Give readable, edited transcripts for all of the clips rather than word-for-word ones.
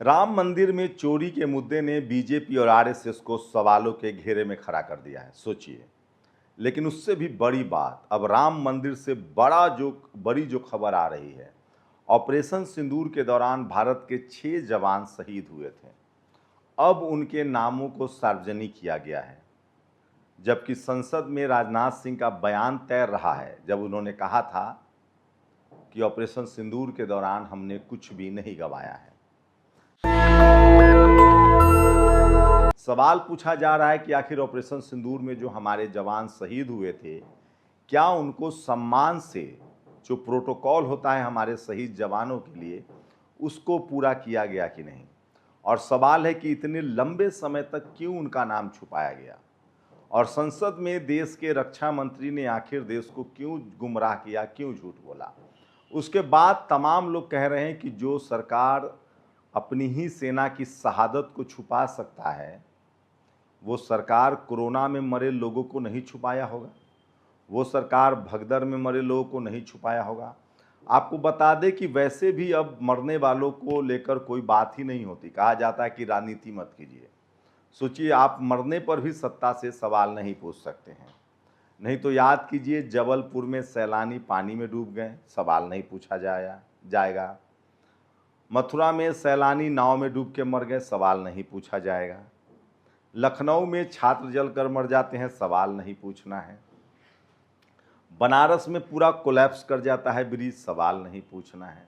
राम मंदिर में चोरी के मुद्दे ने बीजेपी और आरएसएस को सवालों के घेरे में खड़ा कर दिया है। सोचिए, लेकिन उससे भी बड़ी बात, अब राम मंदिर से बड़ी जो खबर आ रही है, ऑपरेशन सिंदूर के दौरान भारत के 6 जवान शहीद हुए थे। अब उनके नामों को सार्वजनिक किया गया है, जबकि संसद में राजनाथ सिंह का बयान तैर रहा है, जब उन्होंने कहा था कि ऑपरेशन सिंदूर के दौरान हमने कुछ भी नहीं गंवाया है। सवाल पूछा जा रहा है कि आखिर ऑपरेशन सिंदूर में जो हमारे जवान शहीद हुए थे, क्या उनको सम्मान से जो प्रोटोकॉल होता है हमारे शहीद जवानों के लिए, उसको पूरा किया गया कि नहीं। और सवाल है कि इतने लंबे समय तक क्यों उनका नाम छुपाया गया, और संसद में देश के रक्षा मंत्री ने आखिर देश को क्यों गुमराह किया, क्यों झूठ बोला। उसके बाद तमाम लोग कह रहे हैं कि जो सरकार अपनी ही सेना की शहादत को छुपा सकता है, वो सरकार कोरोना में मरे लोगों को नहीं छुपाया होगा, वो सरकार भगदड़ में मरे लोगों को नहीं छुपाया होगा। आपको बता दें कि वैसे भी अब मरने वालों को लेकर कोई बात ही नहीं होती, कहा जाता है कि राजनीति मत कीजिए। सोचिए, आप मरने पर भी सत्ता से सवाल नहीं पूछ सकते हैं। नहीं तो याद कीजिए, जबलपुर में सैलानी पानी में डूब गए, सवाल नहीं पूछा जाएगा। मथुरा में सैलानी नाव में डूब के मर गए, सवाल नहीं पूछा जाएगा। लखनऊ में छात्र जलकर मर जाते हैं, सवाल नहीं पूछना है। बनारस में पूरा कोलैप्स कर जाता है ब्रिज, सवाल नहीं पूछना है।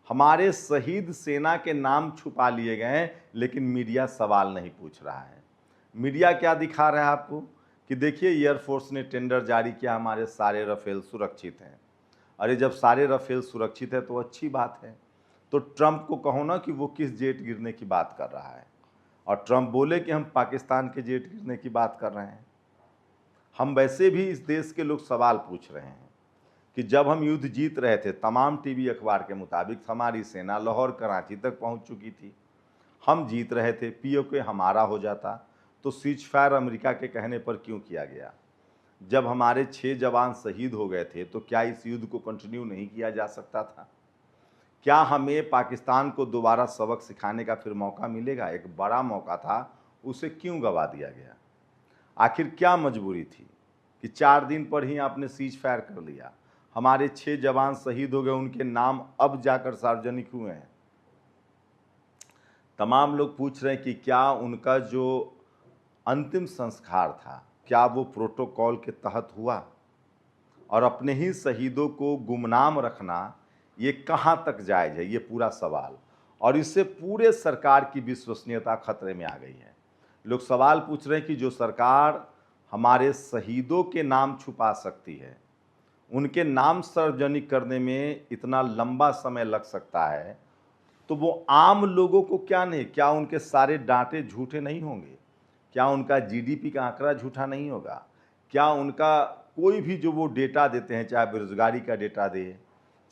हमारे शहीद सेना के नाम छुपा लिए गए हैं, लेकिन मीडिया सवाल नहीं पूछ रहा है। मीडिया क्या दिखा रहा है आपको कि देखिए, एयरफोर्स ने टेंडर जारी किया, हमारे सारे राफेल सुरक्षित हैं। अरे जब सारे राफेल सुरक्षित है तो अच्छी बात है। तो ट्रंप को कहो ना कि वो किस जेट गिरने की बात कर रहा है, और ट्रंप बोले कि हम पाकिस्तान के जेट गिरने की बात कर रहे हैं। हम वैसे भी इस देश के लोग सवाल पूछ रहे हैं कि जब हम युद्ध जीत रहे थे, तमाम टीवी अखबार के मुताबिक हमारी सेना लाहौर कराची तक पहुंच चुकी थी, हम जीत रहे थे, पीओके हमारा हो जाता, तो सीज फायर अमेरिका के कहने पर क्यों किया गया। जब हमारे 6 जवान शहीद हो गए थे, तो क्या इस युद्ध को कंटिन्यू नहीं किया जा सकता था। क्या हमें पाकिस्तान को दोबारा सबक सिखाने का फिर मौका मिलेगा। एक बड़ा मौका था, उसे क्यों गवा दिया गया। आखिर क्या मजबूरी थी कि 4 दिन पर ही आपने सीज फायर कर लिया। हमारे 6 जवान शहीद हो गए, उनके नाम अब जाकर सार्वजनिक हुए हैं। तमाम लोग पूछ रहे हैं कि क्या उनका जो अंतिम संस्कार था, क्या वो प्रोटोकॉल के तहत हुआ। और अपने ही शहीदों को गुमनाम रखना, ये कहाँ तक जायज़ है, ये पूरा सवाल। और इससे पूरे सरकार की विश्वसनीयता खतरे में आ गई है। लोग सवाल पूछ रहे हैं कि जो सरकार हमारे शहीदों के नाम छुपा सकती है, उनके नाम सार्वजनिक करने में इतना लंबा समय लग सकता है, तो वो आम लोगों को क्या नहीं, क्या उनके सारे डाटे झूठे नहीं होंगे, क्या उनका जीडीपी का आंकड़ा झूठा नहीं होगा, क्या उनका कोई भी जो वो डेटा देते हैं, चाहे बेरोजगारी का डेटा दे,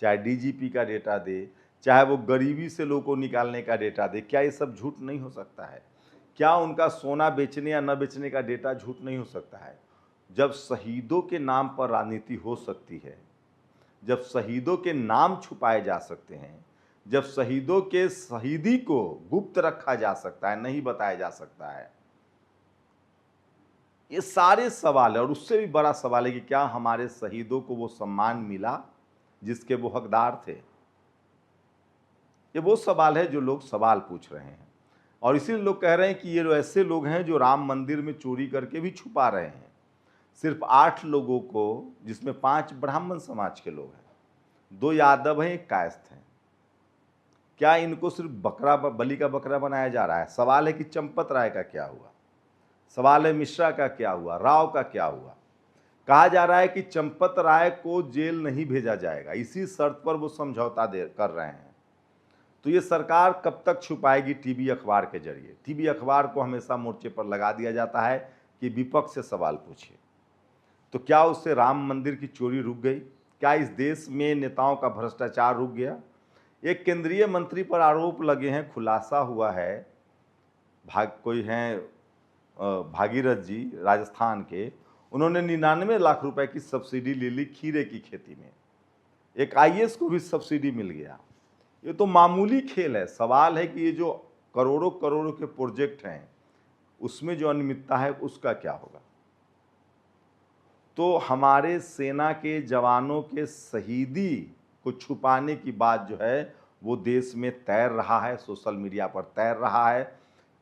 चाहे डीजीपी का डेटा दे, चाहे वो गरीबी से लोगों को निकालने का डेटा दे, क्या ये सब झूठ नहीं हो सकता है। क्या उनका सोना बेचने या न बेचने का डेटा झूठ नहीं हो सकता है। जब शहीदों के नाम पर राजनीति हो सकती है, जब शहीदों के नाम छुपाए जा सकते हैं, जब शहीदों के शहीदी को गुप्त रखा जा सकता है, नहीं बताया जा सकता है, ये सारे सवाल है। और उससे भी बड़ा सवाल है कि क्या हमारे शहीदों को वो सम्मान मिला जिसके वो हकदार थे। ये वो सवाल है जो लोग सवाल पूछ रहे हैं, और इसीलिए लोग कह रहे हैं कि ये ऐसे लोग हैं जो राम मंदिर में चोरी करके भी छुपा रहे हैं। सिर्फ 8 लोगों को, जिसमें 5 ब्राह्मण समाज के लोग हैं, 2 यादव हैं, 1 कायस्थ हैं, क्या इनको सिर्फ बकरा बलि का बकरा बनाया जा रहा है। सवाल है कि चंपत राय का क्या हुआ, सवाल है मिश्रा का क्या हुआ, राव का क्या हुआ। कहा जा रहा है कि चंपत राय को जेल नहीं भेजा जाएगा, इसी शर्त पर वो समझौता कर रहे हैं। तो ये सरकार कब तक छुपाएगी टीवी अखबार के जरिए। टीवी अखबार को हमेशा मोर्चे पर लगा दिया जाता है कि विपक्ष से सवाल पूछिए। तो क्या उससे राम मंदिर की चोरी रुक गई। क्या इस देश में नेताओं का भ्रष्टाचार रुक गया। एक केंद्रीय मंत्री पर आरोप लगे हैं, खुलासा हुआ है, कोई हैं भागीरथ जी राजस्थान के, उन्होंने 99 लाख रुपए की सब्सिडी ले ली खीरे की खेती में। एक आईएएस को भी सब्सिडी मिल गया। ये तो मामूली खेल है। सवाल है कि ये जो करोड़ों करोड़ों के प्रोजेक्ट हैं उसमें जो अनियमितता है उसका क्या होगा। तो हमारे सेना के जवानों के शहीदी को छुपाने की बात जो है वो देश में तैर रहा है, सोशल मीडिया पर तैर रहा है।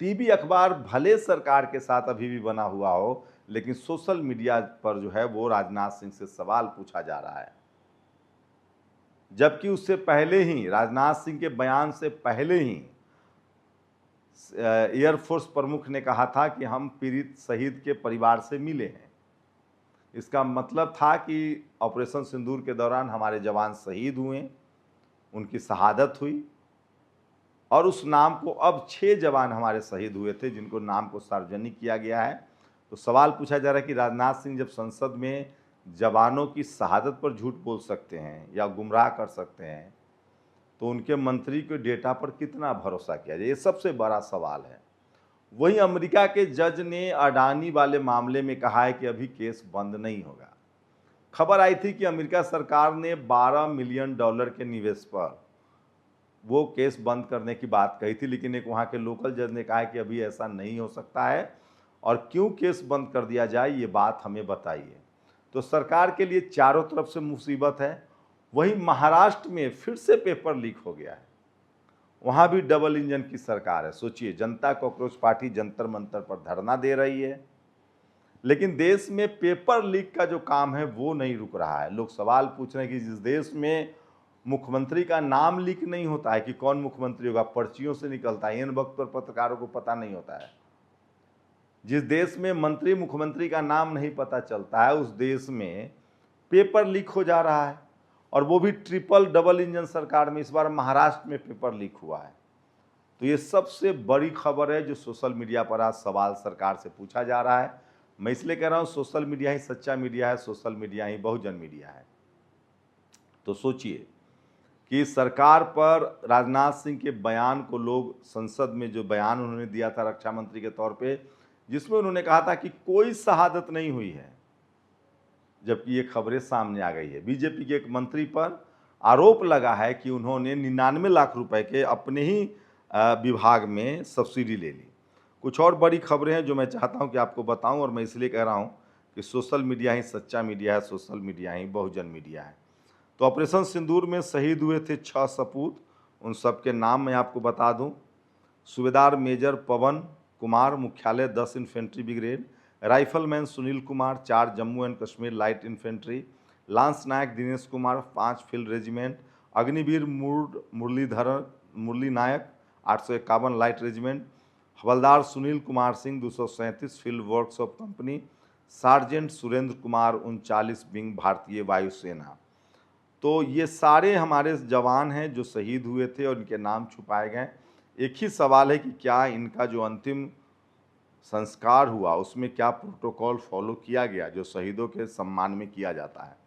टीवी अखबार भले सरकार के साथ अभी भी बना हुआ हो, लेकिन सोशल मीडिया पर जो है वो राजनाथ सिंह से सवाल पूछा जा रहा है। जबकि उससे पहले ही, राजनाथ सिंह के बयान से पहले ही एयरफोर्स प्रमुख ने कहा था कि हम पीड़ित शहीद के परिवार से मिले हैं। इसका मतलब था कि ऑपरेशन सिंदूर के दौरान हमारे जवान शहीद हुए, उनकी शहादत हुई, और उस नाम को अब 6 जवान हमारे शहीद हुए थे जिनको नाम को सार्वजनिक किया गया है। तो सवाल पूछा जा रहा है कि राजनाथ सिंह जब संसद में जवानों की शहादत पर झूठ बोल सकते हैं या गुमराह कर सकते हैं, तो उनके मंत्री के डेटा पर कितना भरोसा किया जाए, ये सबसे बड़ा सवाल है। वहीं अमेरिका के जज ने अडानी वाले मामले में कहा है कि अभी केस बंद नहीं होगा। खबर आई थी कि अमेरिका सरकार ने $12 मिलियन के निवेश पर वो केस बंद करने की बात कही थी, लेकिन एक वहाँ के लोकल जज ने कहा है कि अभी ऐसा नहीं हो सकता है, और क्यों केस बंद कर दिया जाए ये बात हमें बताइए। तो सरकार के लिए चारों तरफ से मुसीबत है। वहीं महाराष्ट्र में फिर से पेपर लीक हो गया है, वहाँ भी डबल इंजन की सरकार है। सोचिए, जनता कॉकरोच पार्टी जंतर मंतर पर धरना दे रही है, लेकिन देश में पेपर लीक का जो काम है वो नहीं रुक रहा है। लोग सवाल पूछ रहे हैं कि जिस देश में मुख्यमंत्री का नाम लीक नहीं होता है कि कौन मुख्यमंत्री होगा, पर्चियों से निकलता है, इन वक्त पर पत्रकारों को पता नहीं होता है, जिस देश में मंत्री मुख्यमंत्री का नाम नहीं पता चलता है, उस देश में पेपर लीक हो जा रहा है, और वो भी ट्रिपल डबल इंजन सरकार में। इस बार महाराष्ट्र में पेपर लीक हुआ है। तो ये सबसे बड़ी खबर है जो सोशल मीडिया पर आज सवाल सरकार से पूछा जा रहा है। मैं इसलिए कह रहा हूँ, सोशल मीडिया ही सच्चा मीडिया है, सोशल मीडिया ही बहुजन मीडिया है। तो सोचिए कि सरकार पर राजनाथ सिंह के बयान को लोग, संसद में जो बयान उन्होंने दिया था रक्षा मंत्री के तौर पे, जिसमें उन्होंने कहा था कि कोई शहादत नहीं हुई है, जबकि ये खबरें सामने आ गई है। बीजेपी के एक मंत्री पर आरोप लगा है कि उन्होंने 99 लाख रुपए के अपने ही विभाग में सब्सिडी ले ली। कुछ और बड़ी खबरें हैं जो मैं चाहता हूं कि आपको बताऊं, और मैं इसलिए कह रहा हूं कि सोशल मीडिया ही सच्चा मीडिया है, सोशल मीडिया ही बहुजन मीडिया है। तो ऑपरेशन सिंदूर में शहीद हुए थे 6 सपूत, उन सबके नाम मैं आपको बता दूं। सूबेदार मेजर पवन कुमार, मुख्यालय 10 infantry brigade. Rifleman Sunil Kumar, 4 Jammu and Kashmir light infantry. Lance Naik Dinesh Kumar, 5 field regiment. Agniveer Murali Naik, 851 light regiment. Havildar Sunil Kumar Singh, 237 field workshop company. Sergeant Surendra Kumar, 39 wing भारतीय वायुसेना। तो ये सारे हमारे जवान हैं जो शहीद हुए थे और इनके नाम छुपाए गए। एक ही सवाल है कि क्या इनका जो अंतिम संस्कार हुआ उसमें क्या प्रोटोकॉल फॉलो किया गया जो शहीदों के सम्मान में किया जाता है।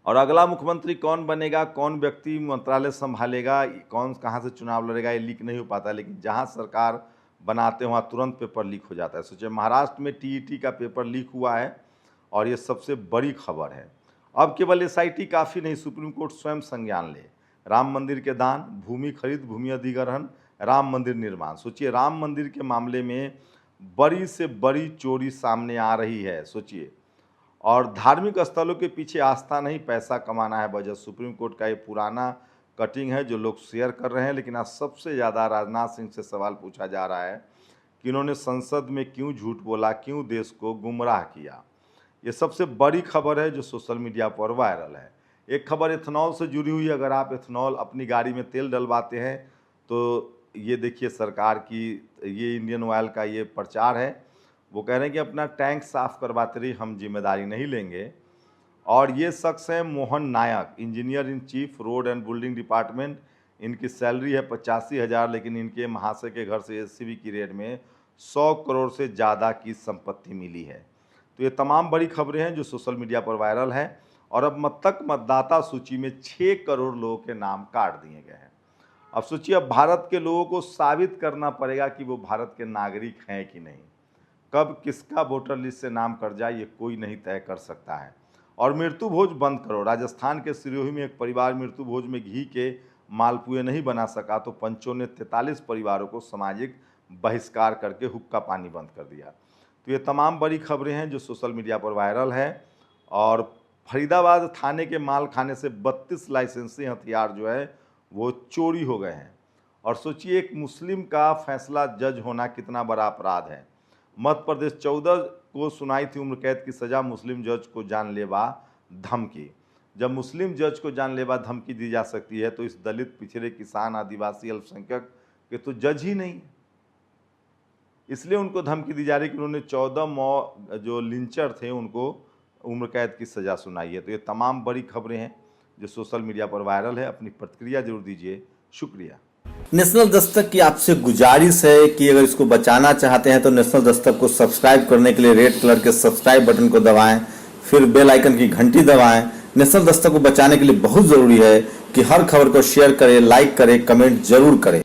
और अगला मुख्यमंत्री कौन बनेगा, कौन व्यक्ति मंत्रालय संभालेगा, कौन कहाँ से चुनाव लड़ेगा, ये लीक नहीं हो पाता, लेकिन जहाँ सरकार बनाते हैं वहाँ तुरंत पेपर लीक हो जाता है। सोचिए, महाराष्ट्र में टीईटी का पेपर लीक हुआ है और ये सबसे बड़ी खबर है। अब केवल एसआईटी काफ़ी नहीं, सुप्रीम कोर्ट स्वयं संज्ञान ले। राम मंदिर के दान, भूमि खरीद, भूमि अधिग्रहण, राम मंदिर निर्माण। सोचिए, राम मंदिर के मामले में बड़ी से बड़ी चोरी सामने आ रही है। सोचिए, और धार्मिक स्थलों के पीछे आस्था नहीं, पैसा कमाना है वजह। सुप्रीम कोर्ट का ये पुराना कटिंग है जो लोग शेयर कर रहे हैं, लेकिन आज सबसे ज़्यादा राजनाथ सिंह से सवाल पूछा जा रहा है कि इन्होंने संसद में क्यों झूठ बोला, क्यों देश को गुमराह किया। ये सबसे बड़ी खबर है जो सोशल मीडिया पर वायरल है। एक खबर इथेनॉल से जुड़ी हुई है। अगर आप इथेनॉल अपनी गाड़ी में तेल डलवाते हैं तो ये देखिए, सरकार की, ये इंडियन ऑयल का ये प्रचार है। वो कह रहे हैं कि अपना टैंक साफ करवाते रहिए, हम जिम्मेदारी नहीं लेंगे। और ये शख्स हैं Mohan Nayak, engineer in chief, road and building department. इनकी सैलरी है 85,000, लेकिन इनके महाशय के घर से एससीबी की रेड में 100 करोड़ से ज़्यादा की संपत्ति मिली है। तो ये तमाम बड़ी खबरें हैं जो सोशल मीडिया पर वायरल है। और अब तक मतदाता सूची में 6 करोड़ लोगों के नाम काट दिए गए हैं। अब सोचिए, अब भारत के लोगों को साबित करना पड़ेगा कि वो भारत के नागरिक हैं कि नहीं। कब किसका वोटर लिस्ट से नाम कट जाए ये कोई नहीं तय कर सकता है। और मृत्यु भोज बंद करो। राजस्थान के सिरोही में एक परिवार मृत्यु भोज में घी के मालपुए नहीं बना सका तो पंचों ने 43 परिवारों को सामाजिक बहिष्कार करके हुक्का पानी बंद कर दिया। तो ये तमाम बड़ी खबरें हैं जो सोशल मीडिया पर वायरल है। और फरीदाबाद थाने के माल खाने से 32 लाइसेंसी हथियार जो है वो चोरी हो गए हैं। और सोचिए, एक मुस्लिम का फैसला जज होना कितना बड़ा अपराध है। मध्य प्रदेश 14 को सुनाई थी उम्र कैद की सज़ा, मुस्लिम जज को जानलेवा धमकी। जब मुस्लिम जज को जानलेवा धमकी दी जा सकती है तो इस दलित, पिछड़े, किसान, आदिवासी, अल्पसंख्यक के तो जज ही नहीं, इसलिए उनको धमकी दी जा रही कि उन्होंने 14 जो लिंचर थे उनको उम्र कैद की सज़ा सुनाई है। तो ये तमाम बड़ी खबरें हैं जो सोशल मीडिया पर वायरल है। अपनी प्रतिक्रिया जरूर दीजिए। शुक्रिया। नेशनल दस्तक की आपसे गुजारिश है कि अगर इसको बचाना चाहते हैं तो नेशनल दस्तक को सब्सक्राइब करने के लिए रेड कलर के सब्सक्राइब बटन को दबाएं, फिर बेल आइकन की घंटी दबाएं। नेशनल दस्तक को बचाने के लिए बहुत ज़रूरी है कि हर खबर को शेयर करें, लाइक करें, कमेंट जरूर करें।